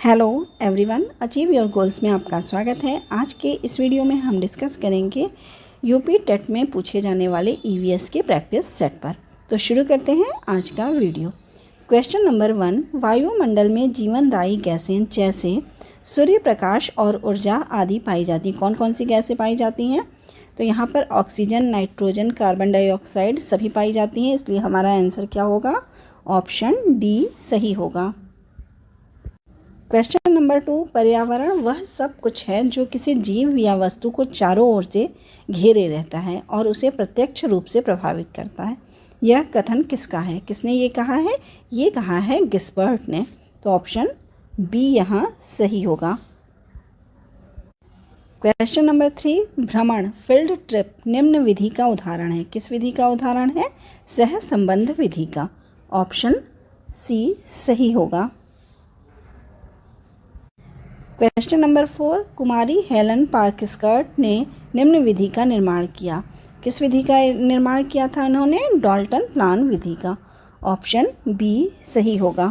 Hello everyone, achieve your goals में आपका स्वागत है। आज के इस वीडियो में हम डिस्कस करेंगे यूपी टेट में पूछे जाने वाले ईवीएस के प्रैक्टिस सेट पर। तो शुरू करते हैं आज का वीडियो। क्वेश्चन नंबर 1, वायुमंडल में जीवनदायी गैसें जैसे सूर्य प्रकाश और ऊर्जा आदि पाई जाती हैं। कौन कौन सी गैसें पाई जाती हैं? तो यहाँ पर ऑक्सीजन, नाइट्रोजन, कार्बन डाइऑक्साइड सभी पाई जाती हैं, इसलिए हमारा आंसर क्या होगा? ऑप्शन डी सही होगा। क्वेश्चन नंबर 2, पर्यावरण वह सब कुछ है जो किसी जीव या वस्तु को चारों ओर से घेरे रहता है और उसे प्रत्यक्ष रूप से प्रभावित करता है। यह कथन किसका है? किसने ये कहा है? ये कहा है गिब्सबर्ग ने। तो ऑप्शन बी यहाँ सही होगा। क्वेश्चन नंबर 3, भ्रमण फील्ड ट्रिप निम्न विधि का उदाहरण है। किस विधि का उदाहरण है? सहसंबंध विधि का। ऑप्शन सी सही होगा। क्वेश्चन नंबर 4, कुमारी हेलन पार्कस्कर्ट ने निम्न विधि का निर्माण किया। किस विधि का निर्माण किया था उन्होंने? डाल्टन प्लान विधि का। ऑप्शन बी सही होगा।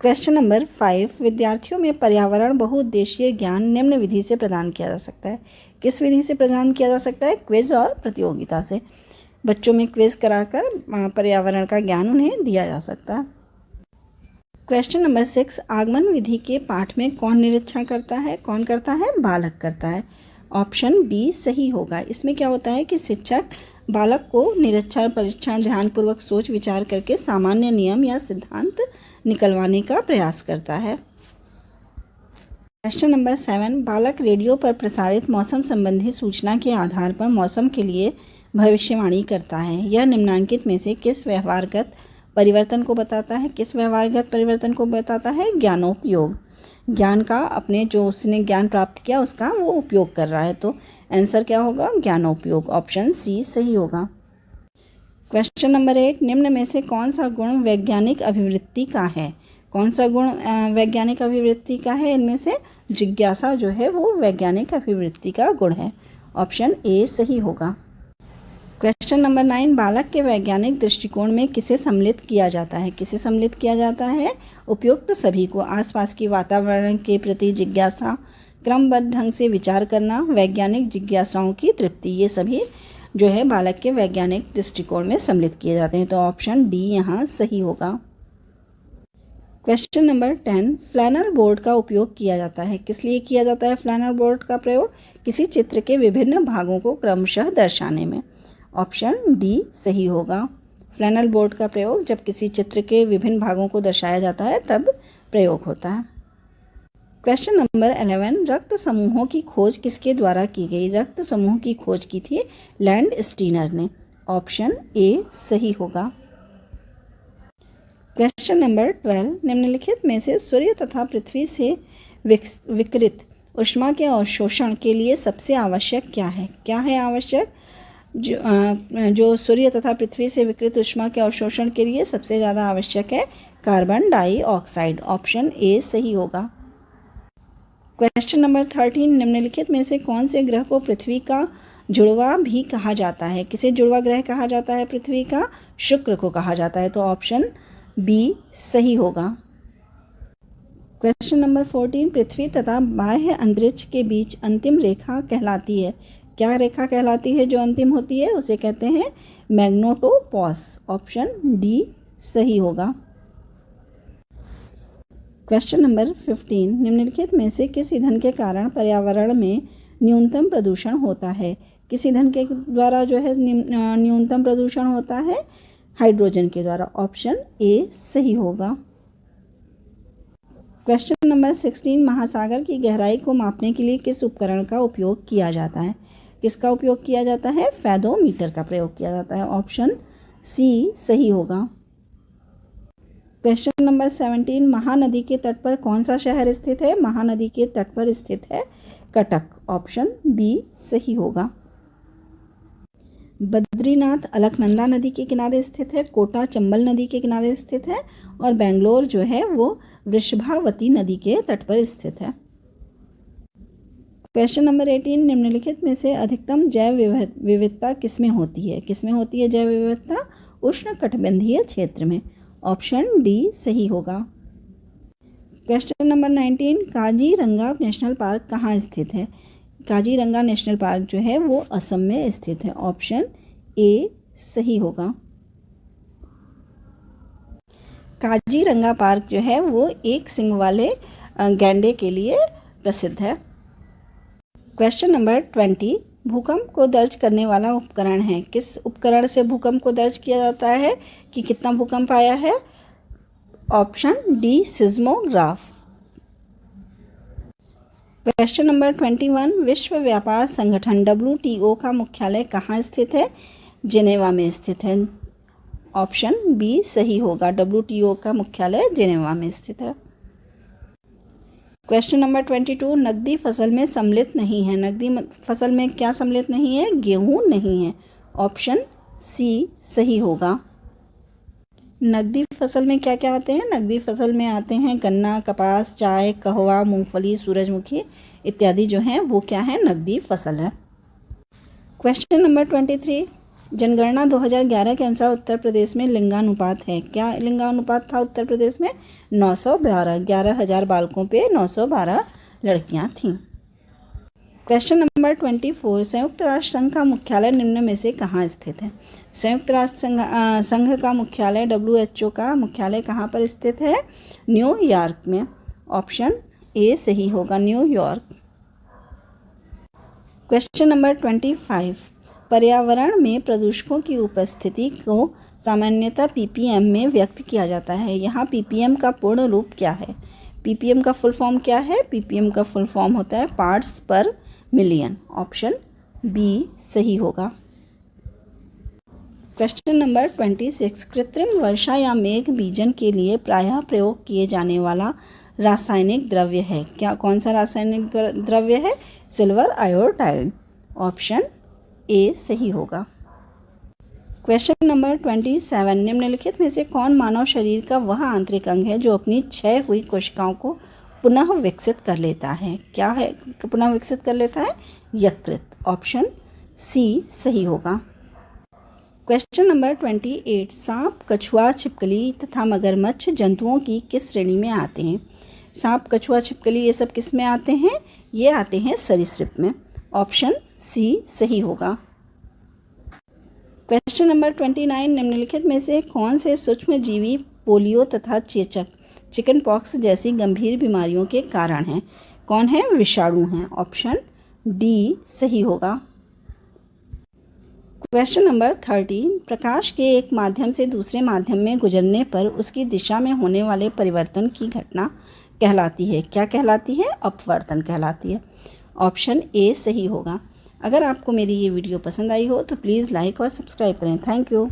क्वेश्चन नंबर 5, विद्यार्थियों में पर्यावरण बहुउद्देशीय ज्ञान निम्न विधि से प्रदान किया जा सकता है। किस विधि से प्रदान किया जा सकता है? क्विज और प्रतियोगिता से। बच्चों में क्विज कराकर पर्यावरण का ज्ञान उन्हें दिया जा सकता है। क्वेश्चन नंबर 6, आगमन विधि के पाठ में कौन निरीक्षण करता है? कौन करता है? बालक करता है। ऑप्शन बी सही होगा। इसमें क्या होता है कि शिक्षक बालक को निरीक्षण, परीक्षण, ध्यानपूर्वक सोच विचार करके सामान्य नियम या सिद्धांत निकलवाने का प्रयास करता है। क्वेश्चन नंबर 7, बालक रेडियो पर प्रसारित मौसम संबंधी सूचना के आधार पर मौसम के लिए भविष्यवाणी करता है। यह निम्नांकित में से किस व्यवहारगत परिवर्तन को बताता है? किस व्यवहारगत परिवर्तन को बताता है? ज्ञानोपयोग। ज्ञान का अपने जो उसने ज्ञान प्राप्त किया उसका वो उपयोग कर रहा है। तो आंसर क्या होगा? ज्ञानोपयोग। ऑप्शन सी सही होगा। क्वेश्चन नंबर 8, निम्न में से कौन सा गुण वैज्ञानिक अभिवृत्ति का है? कौन सा गुण वैज्ञानिक अभिवृत्ति का है? इनमें से जिज्ञासा जो है वो वैज्ञानिक अभिवृत्ति का गुण है। ऑप्शन ए सही होगा। क्वेश्चन नंबर 9, बालक के वैज्ञानिक दृष्टिकोण में किसे सम्मिलित किया जाता है? किसे सम्मिलित किया जाता है? उपयुक्त सभी को। आसपास की वातावरण के प्रति जिज्ञासा, क्रमबद्ध ढंग से विचार करना, वैज्ञानिक जिज्ञासाओं की तृप्ति, ये सभी जो है बालक के वैज्ञानिक दृष्टिकोण में सम्मिलित किए जाते हैं। तो ऑप्शन डी यहाँ सही होगा। क्वेश्चन नंबर 10, फ्लैनर बोर्ड का उपयोग किया जाता है। किस लिए किया जाता है फ्लैनर बोर्ड का प्रयोग? किसी चित्र के विभिन्न भागों को क्रमशः दर्शाने में। ऑप्शन डी सही होगा। फ्लैनल बोर्ड का प्रयोग जब किसी चित्र के विभिन्न भागों को दर्शाया जाता है तब प्रयोग होता है। क्वेश्चन नंबर 11, रक्त समूहों की खोज किसके द्वारा की गई? रक्त समूह की खोज की थी लैंड स्टीनर ने। ऑप्शन ए सही होगा। क्वेश्चन नंबर 12, निम्नलिखित में से सूर्य तथा पृथ्वी से विकिरित ऊष्मा के अवशोषण के लिए सबसे आवश्यक क्या है? क्या है आवश्यक? जो सूर्य तथा पृथ्वी से विकिरित ऊष्मा के अवशोषण के लिए सबसे ज़्यादा आवश्यक है कार्बन डाइऑक्साइड। ऑप्शन ए सही होगा। क्वेश्चन नंबर 13, निम्नलिखित में से कौन से ग्रह को पृथ्वी का जुड़वा भी कहा जाता है? किसे जुड़वा ग्रह कहा जाता है पृथ्वी का? शुक्र को कहा जाता है। तो ऑप्शन बी सही होगा। क्वेश्चन नंबर 14, पृथ्वी तथा बाह्य अंतरिक्ष के बीच अंतिम रेखा कहलाती है। क्या रेखा कहलाती है जो अंतिम होती है? उसे कहते हैं मैग्नेटोपॉज। ऑप्शन डी सही होगा। क्वेश्चन नंबर 15, निम्नलिखित में से किस ईंधन के कारण पर्यावरण में न्यूनतम प्रदूषण होता है? किस ईंधन के द्वारा जो है न्यूनतम प्रदूषण होता है? हाइड्रोजन के द्वारा। ऑप्शन ए सही होगा। क्वेश्चन नंबर 16, महासागर की गहराई को मापने के लिए किस उपकरण का उपयोग किया जाता है? किसका उपयोग किया जाता है? फेदोमीटर का प्रयोग किया जाता है। ऑप्शन सी सही होगा। क्वेश्चन नंबर 17, महानदी के तट पर कौन सा शहर स्थित है? महानदी के तट पर स्थित है कटक। ऑप्शन बी सही होगा। बद्रीनाथ अलकनंदा नदी के किनारे स्थित है, कोटा चंबल नदी के किनारे स्थित है और बेंगलोर जो है वो वृषभावती नदी के तट पर स्थित है। क्वेश्चन नंबर 18, निम्नलिखित में से अधिकतम जैव विविधता किसमें होती है? किसमें होती है जैव विविधता? उष्णकटिबंधीय क्षेत्र में। ऑप्शन डी सही होगा। Question number 19, Kaziranga national park कहाँ स्थित है? काजीरंगा नेशनल पार्क जो है वो असम में स्थित है। ऑप्शन ए सही होगा। काजीरंगा पार्क जो है वो एक सिंग वाले गैंडे के लिए प्रसिद्ध है। क्वेश्चन नंबर 20, भूकंप को दर्ज करने वाला उपकरण है? किस उपकरण से भूकंप को दर्ज किया जाता है कि कितना भूकंप आया है? Option D seismograph. Question number 21, विश्व व्यापार संगठन WTO का मुख्यालय कहाँ स्थित है? जिनेवा में स्थित है। ऑप्शन बी सही होगा। WTO का मुख्यालय जिनेवा में स्थित है। क्वेश्चन नंबर 22, नकदी फसल में सम्मिलित नहीं है। नकदी फसल में क्या सम्मिलित नहीं है? गेहूं नहीं है। ऑप्शन सी सही होगा। नकदी फसल में क्या क्या आते हैं? नकदी फसल में आते हैं गन्ना, कपास, चाय, कहवा, मूंगफली, सूरजमुखी इत्यादि जो हैं वो क्या है? नकदी फसल है। क्वेश्चन नंबर 23, जनगणना 2011 के अनुसार उत्तर प्रदेश में लिंगानुपात है? क्या लिंगानुपात था उत्तर प्रदेश में? 912। 11,000 बालकों पे 912 लड़कियां थीं। क्वेश्चन नंबर 24, संयुक्त राष्ट्र संघ का मुख्यालय निम्न में से कहाँ स्थित है? संयुक्त राष्ट्र संघ का मुख्यालय WHO का मुख्यालय कहाँ पर स्थित है? न्यूयॉर्क में। ऑप्शन ए सही होगा, न्यूयॉर्क। क्वेश्चन नंबर 25, पर्यावरण में प्रदूषकों की उपस्थिति को सामान्यतः ppm में व्यक्त किया जाता है। यहाँ ppm का पूर्ण रूप क्या है? ppm का फुल फॉर्म क्या है? ppm का फुल फॉर्म होता है पार्ट्स पर मिलियन। ऑप्शन बी सही होगा। क्वेश्चन नंबर 26, कृत्रिम वर्षा या मेघ बीजन के लिए प्रायः प्रयोग किए जाने वाला रासायनिक द्रव्य है? क्या कौन सा रासायनिक द्रव्य है? Silver iodide. ऑप्शन ए सही होगा। क्वेश्चन नंबर 27, निम्नलिखित में से कौन मानव शरीर का वह आंतरिक अंग है जो अपनी क्षय हुई कोशिकाओं को पुनः विकसित कर लेता है? क्या है पुनः विकसित कर लेता है? यकृत। ऑप्शन सी सही होगा। क्वेश्चन नंबर 28, सांप, कछुआ, छिपकली तथा मगरमच्छ जंतुओं की किस श्रेणी में आते हैं? सांप, कछुआ, छिपकली ये सब किस में आते हैं? ये आते हैं सरीसृप में। ऑप्शन सी सही होगा। क्वेश्चन नंबर 29, निम्नलिखित में से कौन से सूक्ष्म जीवी पोलियो तथा चेचक, चिकन पॉक्स जैसी गंभीर बीमारियों के कारण हैं? कौन है? विषाणु हैं। ऑप्शन डी सही होगा। क्वेश्चन नंबर 30, प्रकाश के एक माध्यम से दूसरे माध्यम में गुजरने पर उसकी दिशा में होने वाले परिवर्तन की घटना कहलाती है? क्या कहलाती है? अपवर्तन कहलाती है। ऑप्शन ए सही होगा। अगर आपको मेरी ये वीडियो पसंद आई हो तो प्लीज़ लाइक और सब्सक्राइब करें। Thank you.